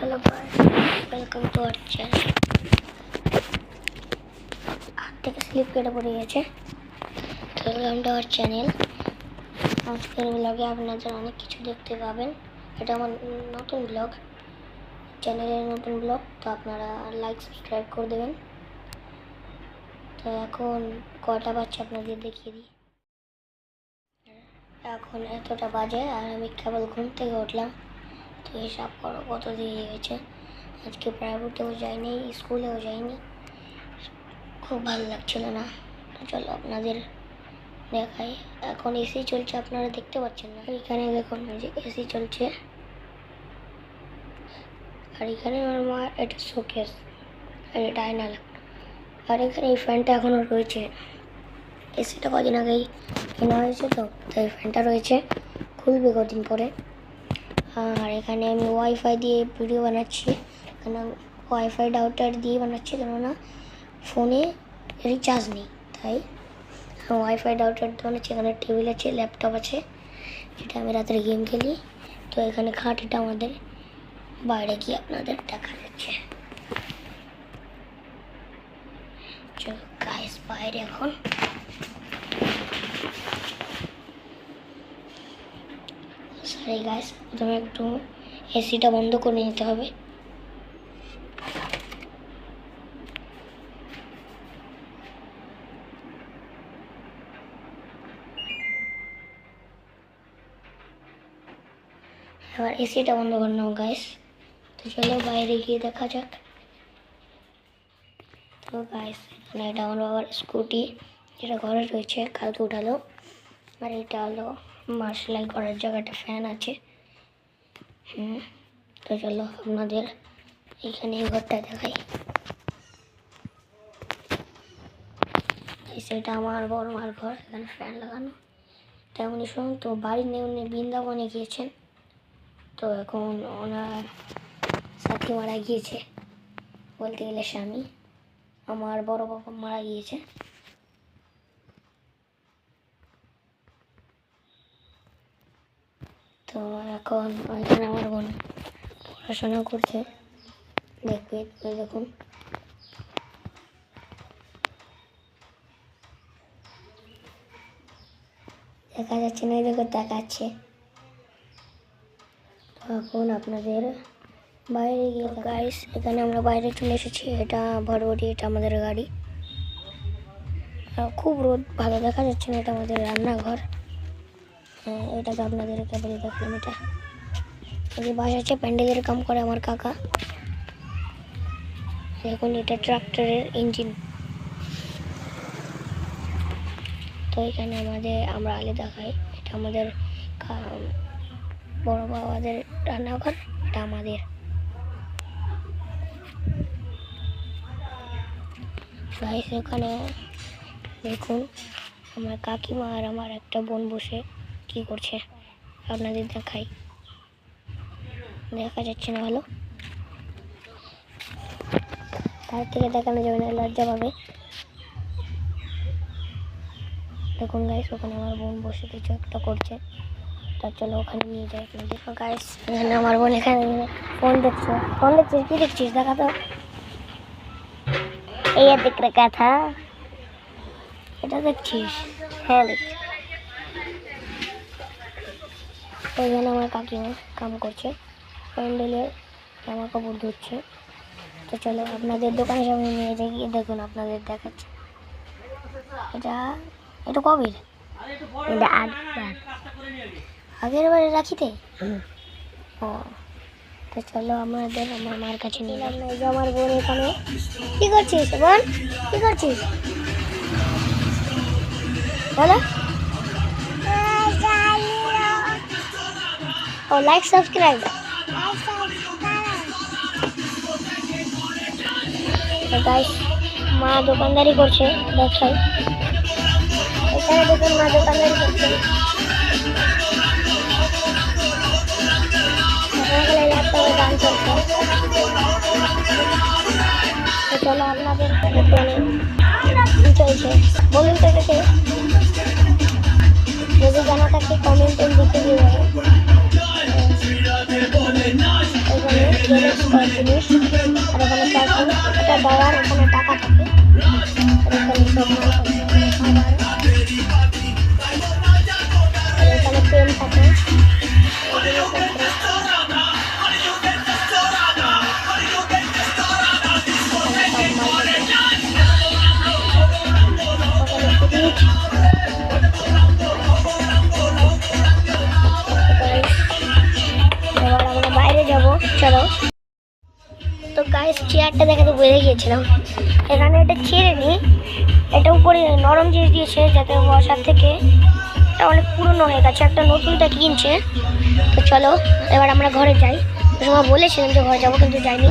Hello guys, welcome to our channel. হাত থেকে slip কেটে পড়ে গেছে। Welcome to our channel. আজকের ব্লগে আপনাদের অনেক কিছু দেখতে পাবেন। এটা আমার নতুন ব্লগ, চ্যানেলের নতুন ব্লগ, তো আপনারা লাইক সাবস্ক্রাইব করে দেবেন। তো এখন কটা বাজছে আপনাদের দেখিয়ে দিই। এখন এতটা বাজে আর আমি কেবল ঘুম থেকে উঠলাম। তো হিসাব করো কত দেরি হয়েছে। আজকে প্রাইভেটেও যাইনি, স্কুলেও যাইনি, খুব ভালো লাগছিল না। তো চলো আপনাদের দেখাই। এখন এসি চলছে, আপনারা দেখতে পাচ্ছেন না। এখানে দেখুন যে এসি চলছে, আর এখানে আমার মা এটা শোকেস, আর এটা আয়না লাগানো, আর এখানে এই ফ্যানটা এখনও রয়েছে। এসিটা কদিন আগেই কেনা হয়েছে, তো এই ফ্যানটা রয়েছে, খুলবে কদিন পরে। আর এখানে আমি ওয়াইফাই দিয়ে ভিডিও বানাচ্ছি। এখানে আমি ওয়াইফাই রাউটার দিয়ে বানাচ্ছি, কেননা ফোনে রিচার্জ নেই, তাই ওয়াইফাই রাউটার দিয়ে বানাচ্ছি। এখানে টেবিল আছে, ল্যাপটপ আছে, যেটা আমি রাত্রে গেম খেলি। তো এখানে খাটটা আমাদের বাইরে গিয়ে আপনাদের দেখা যাচ্ছে। চলো গাইস বাইরে এখন। সরি গাইস, প্রথমে একটু এসিটা বন্ধ করে নিতে হবে। এবার এসিটা বন্ধ করে নাও গাইস। তো চলো বাইরে গিয়ে দেখা যাক। তো গাইস এখানে এটা আমার বাবার স্কুটি, যেটা ঘরে রয়েছে, কালকে উঠালো। আর এটা হলো মার সেলাই করার জায়গাটা, ফ্যান আছে। তো চলো আপনাদের এখানে এই ঘরটা দেখাই। সেটা আমার বড় মার ঘর, এখানে ফ্যান লাগানো। তেমনই শুনুন, তো বাড়ি নেই, উনি বৃন্দাবনে গিয়েছেন। তো এখন ওনার সাথী মারা গিয়েছে, বলতে গেলে স্বামী। আমার বড় বাবা মারা গিয়েছে। তো এখন ওইখানে আমার বোন পড়াশোনা করছে, দেখবে দেখুন। দেখা যাচ্ছে না, দেখো দেখাচ্ছে। তো এখন আপনাদের বাইরে গিয়ে গাইস, এখানে আমরা বাইরে চলে এসেছি। এটা ভরভরি, এটা আমাদের গাড়ি। খুব রোদ, ভালো দেখা যাচ্ছে না। এটা আমাদের রান্নাঘর। এটাকে আপনাদের কেবলই দেখলাম। এটা এই বাস আছে, প্যান্ডেলের কাম করে আমার কাকা। দেখুন এটা ট্রাক্টরের ইঞ্জিন। তো এখানে আমরা আলে দেখাই। এটা আমাদের বড় বাবাদের রান্নাঘর, এটা আমাদের। গাইস এখানে দেখুন আমার কাকিমা আর আমার একটা বোন বসে কি করছে, আপনাদের দেখাই। দেখা যাচ্ছে না ভালো, তার থেকে দেখানো যাবে না, লজ্জা পাবে। দেখুন গাইস ওখানে আমার বোন বসে কিছু একটা করছে। তা চলো ওখানে নিয়ে যাই আপনাদের। গাইস এখানে আমার বোন এখানে ফোন দেখছো। ফোন দেখছিস? কি দেখছিস দেখা তো। এই দেখ রাখা থা, এটা দেখছিস? হ্যাঁ দেখছি। এখানে আমার কাকিমা কাম করছে, প্যান্ডেলের জামা কাপড় ধুচ্ছে। তো চলো আপনাদের দোকানের সামনে নিয়ে যাই, গিয়ে দেখুন আপনাদের দেখাচ্ছে। এটা কবে? এটা আগের বারে রাখিতে। ও তো চলো আমাদের আমার মার কাছে নিয়ে এলাম। এই যে আমার বোন এখানে। কি করছিস বোন, কি করছিস বলো? ও লাইক সাবস্ক্রাইব। তো গাইস মা দোকানদারি করছে, ব্যবসায়ী। এখানে দেখুন মা দোকানদারি করছে। ল্যাপটপে গান চলছে। তো চলো আপনাদের কি চলছে বলুন তো। এটাকে যদি জানা থাকে কমেন্টে লিখে দিয়ে এখানে জেরক্স করার জিনিস। আর এখানে ক্যালকুল, এটা ডলার, এখানে টাকা থাকে। আর এখানে সব মাল থাকে, এখানে খাবার, আর এখানে পেন থাকে, এখানে সব মাল থাকে। ওখানে ফ্রিজ। এবার আমরা বাইরে যাব, চলো। তো গাইস চেয়ারটা দেখাতে ভুলে গিয়েছিলাম, এখানে এটা ছেড়ে নিই, এটা উপরে নরম জিনিস দিয়েছে যাতে বসার থেকে। এটা অনেক পুরনো হয়ে গেছে, একটা নতুনটা কিনছে। তো চলো এবার আমরা ঘরে যাই। ওই সময় বলেছিলাম যে ঘরে যাবো, কিন্তু যাইনি,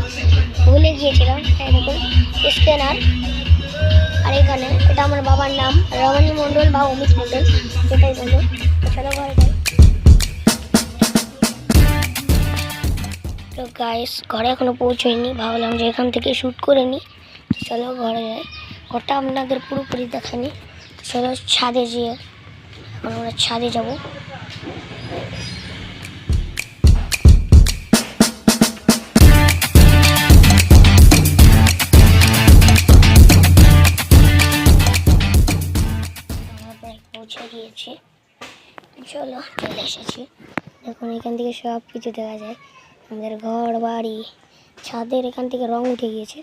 ভুলে গিয়েছিলাম। হ্যাঁ দেখুন স্ক্যানার। আর এখানে এটা আমার বাবার নাম রমণী মণ্ডল বা অমিত মণ্ডল, এটাই বললো। তো চলো ঘরে যাই। তো গাইস ঘরে এখনো পৌঁছয়নি, ভাবলাম যে এখান থেকে শ্যুট করে নিই। তো চলো ঘরে যাই, ঘরটা আপনাদের পুরোপুরি দেখানি। তো চলো ছাদে যেয়ে, এখন আমরা ছাদে যাব। পৌঁছে গিয়েছি, চলো চলে এসেছি। দেখুন এখান থেকে সব কিছু দেখা যায়, আমাদের ঘর বাড়ি। ছাদের এখান থেকে রং উঠে গিয়েছে।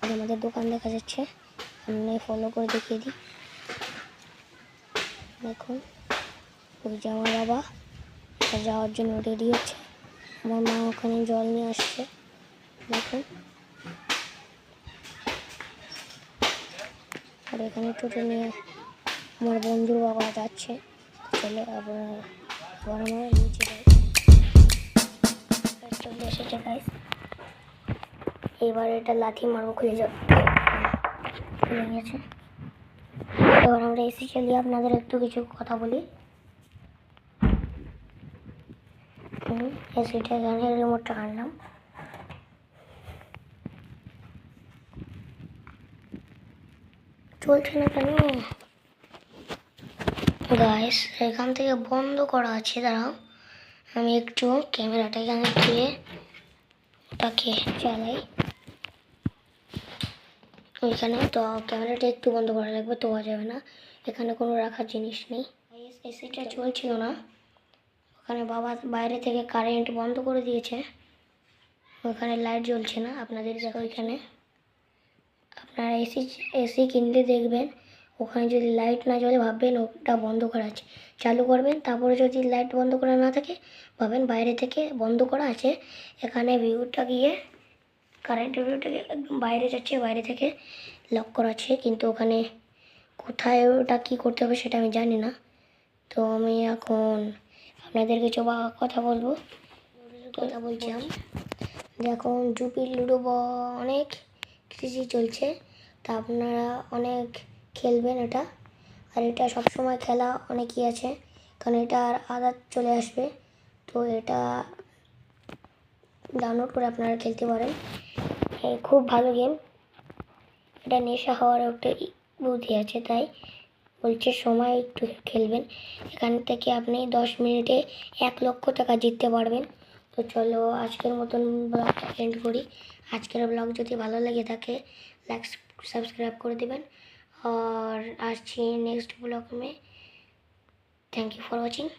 আর আমাদের দোকান দেখা যাচ্ছে, সামনে ফলো করে দেখিয়ে দিই। দেখুন ওই যে আমার বাবা যাওয়ার জন্য রেডি হচ্ছে, আমার মা ওখানে জল নিয়ে আসছে। দেখুন আর এখানে টোটো নিয়ে আমার বন্ধুর বাবা যাচ্ছে। চলো আবার আমরা নিচে যাই। চলে এসেছে গাইস, এবার এটা লাথি মারবো, খুলে যাবে, খুলে গেছে। এবার আমরা এসি চালিয়ে আপনাদের একটু কিছু কথা বলি। এসিটা এখানে রিমোটটা আনলাম। চলছে না কেন গাইস? এখান থেকে বন্ধ করা আছে, দাঁড়াও আমি একটু ক্যামেরাটা এখানে দিয়ে ওটাকে চালাই। ওইখানে তো ক্যামেরাটা একটু বন্ধ করা লাগবে, তো হওয়া যাবে না, এখানে কোনো রাখার জিনিস নেই। এসিটা চলছিল না, ওখানে বাবা বাইরে থেকে কারেন্ট বন্ধ করে দিয়েছে, ওখানে লাইট জ্বলছে না। আপনাদের ওইখানে আপনারা এসি কিনতে দেখবেন, ওখানে যদি লাইট না জ্বলে ভাববেন ওটা বন্ধ করা আছে, চালু করবেন, তারপরে যদি লাইট বন্ধ করা না থাকে ভাবেন বাইরে থেকে বন্ধ করা আছে। এখানে ভিউটা গিয়ে কারেন্টের ভিউটা একদম বাইরে যাচ্ছে, বাইরে থেকে লক করা আছে, কিন্তু ওখানে কোথায় ওটা কী করতে হবে সেটা আমি জানি না। তো আমি এখন আপনাদের কিছু কথা বলবো, কথা বলছিলাম। এখন জুপি লুডো অনেক কিছু চলছে, তা আপনারা অনেক খেলবেন এটা। আর এটা সবসময় খেলা অনেকই আছে, কারণ এটা আর আদাত চলে আসবে, তো এটা ডাউনলোড করে আপনারা খেলতে পারেন। খুব ভালো গেম, এটা নেশা হওয়ার একটা বুদ্ধি আছে, তাই বলছে সময় একটু খেলবেন। এখান থেকে আপনি 10 মিনিটে 1 লক্ষ টাকা জিততে পারবেন। তো চলো আজকের মতন ব্লগটা এন্ড করি। আজকের ব্লগ যদি ভালো লেগে থাকে लाइक सब्सक्राइब कर देवें और आज नेक्स्ट ब्लॉग में। Thank you for watching.